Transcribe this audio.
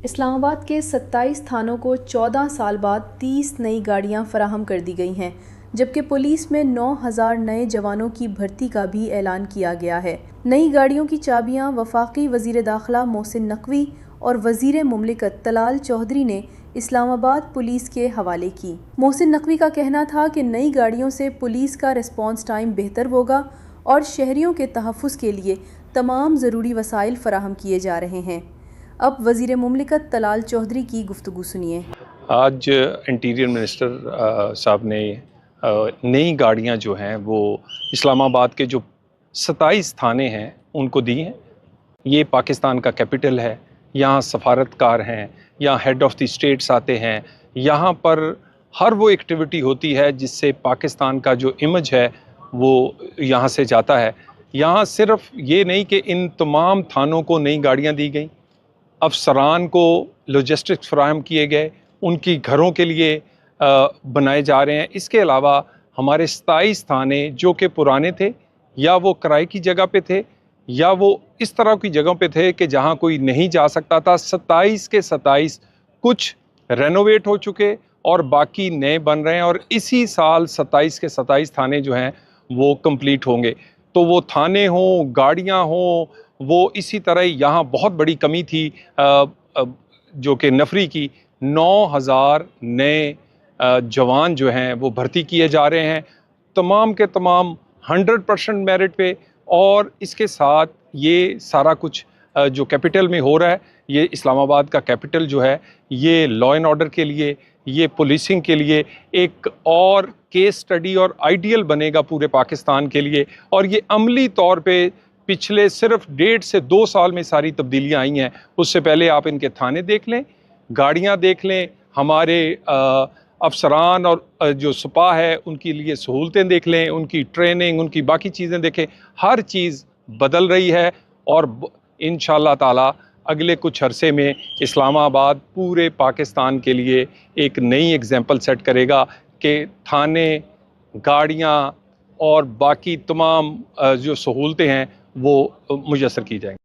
اسلام آباد کے 27 تھانوں کو 14 سال بعد 30 نئی گاڑیاں فراہم کر دی گئی ہیں، جبکہ پولیس میں 9000 نئے جوانوں کی بھرتی کا بھی اعلان کیا گیا ہے۔ نئی گاڑیوں کی چابیاں وفاقی وزیر داخلہ محسن نقوی اور وزیر مملکت طلال چودھری نے اسلام آباد پولیس کے حوالے کی۔ محسن نقوی کا کہنا تھا کہ نئی گاڑیوں سے پولیس کا ریسپانس ٹائم بہتر ہوگا اور شہریوں کے تحفظ کے لیے تمام ضروری وسائل فراہم کیے جا رہے ہیں۔ اب وزیر مملکت طلال چودھری کی گفتگو سنیے۔ آج انٹیریئر منسٹر صاحب نے نئی گاڑیاں جو ہیں وہ اسلام آباد کے جو 27 تھانے ہیں ان کو دی ہیں۔ یہ پاکستان کا کیپٹل ہے، یہاں سفارتکار ہیں، یہاں ہیڈ آف دی اسٹیٹس آتے ہیں، یہاں پر ہر وہ ایکٹیویٹی ہوتی ہے جس سے پاکستان کا جو امیج ہے وہ یہاں سے جاتا ہے۔ یہاں صرف یہ نہیں کہ ان تمام تھانوں کو نئی گاڑیاں دی گئیں، افسران کو لاجسٹکس فراہم کیے گئے، ان کی گھروں کے لیے بنائے جا رہے ہیں۔ اس کے علاوہ ہمارے 27 تھانے جو کہ پرانے تھے یا وہ کرائے کی جگہ پہ تھے یا وہ اس طرح کی جگہوں پہ تھے کہ جہاں کوئی نہیں جا سکتا تھا، 27 کے 27 کچھ رینوویٹ ہو چکے اور باقی نئے بن رہے ہیں، اور اسی سال 27 کے 27 تھانے جو ہیں وہ کمپلیٹ ہوں گے۔ تو وہ تھانے ہوں، گاڑیاں ہوں، وہ اسی طرح یہاں بہت بڑی کمی تھی جو کہ نفری کی۔ 9000 نئے جوان جو ہیں وہ بھرتی کیے جا رہے ہیں، تمام کے تمام 100% میرٹ پہ، اور اس کے ساتھ یہ سارا کچھ جو کیپٹل میں ہو رہا ہے، یہ اسلام آباد کا کیپٹل جو ہے یہ لا اینڈ آرڈر کے لیے، یہ پولیسنگ کے لیے ایک اور کیس سٹڈی اور آئیڈیل بنے گا پورے پاکستان کے لیے۔ اور یہ عملی طور پہ پچھلے صرف 1.5 سے 2 سال میں ساری تبدیلیاں آئی ہیں۔ اس سے پہلے آپ ان کے تھانے دیکھ لیں، گاڑیاں دیکھ لیں، ہمارے افسران اور جو سپاہ ہے ان کے لیے سہولتیں دیکھ لیں، ان کی ٹریننگ، ان کی باقی چیزیں دیکھیں، ہر چیز بدل رہی ہے۔ اور انشاءاللہ تعالی اگلے کچھ عرصے میں اسلام آباد پورے پاکستان کے لیے ایک نئی ایگزامپل سیٹ کرے گا کہ تھانے، گاڑیاں اور باقی تمام جو سہولتیں ہیں وہ میسر کی جائیں گی۔